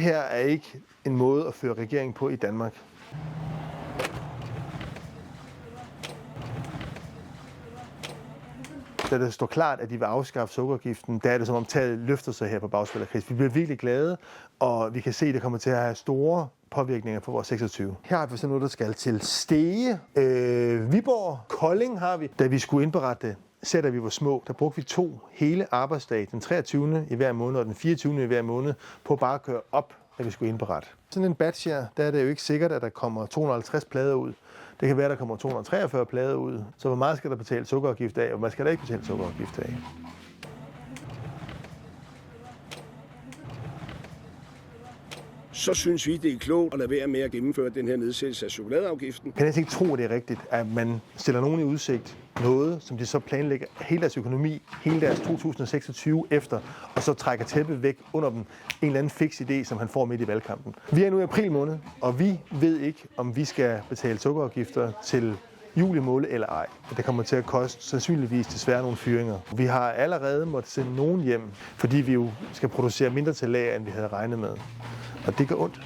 her er ikke en måde at føre regering på i Danmark. Da det står klart, at de vil afskaffe sukkerafgiften, der er det som om taget løfter sig her på bagspillerkreds. Vi bliver virkelig glade, og vi kan se, at det kommer til at have store påvirkninger på vores 26. Her har vi sådan noget, der skal til Stege, Viborg, Kolding har vi. Da vi skulle indberette da vi var små, der brugte vi 2 hele arbejdsdage, den 23. i hver måned og den 24. i hver måned, på bare at køre op, da vi skulle indberette. Sådan en batch her, der er det jo ikke sikkert, at der kommer 250 plader ud. Det kan være, at der kommer 243 plader ud. Så hvor meget skal der betale sukkerafgift af, og hvad skal der ikke betale sukkerafgift af? Så synes vi, det er klogt at lade være med at gennemføre den her nedsættelse af chokoladeafgiften. Jeg kan næsten ikke tro, at det er rigtigt, at man stiller nogen i udsigt noget, som de så planlægger hele deres økonomi, hele deres 2026 efter, og så trækker tæppet væk under dem. En eller anden fix idé, som han får midt i valgkampen. Vi er nu i april måned, og vi ved ikke, om vi skal betale sukkerafgifter til juli måned eller ej. Det kommer til at koste sandsynligvis desværre nogle fyringer. Vi har allerede måttet sende nogen hjem, fordi vi jo skal producere mindre til lager, end vi havde regnet med. Og det gør ondt.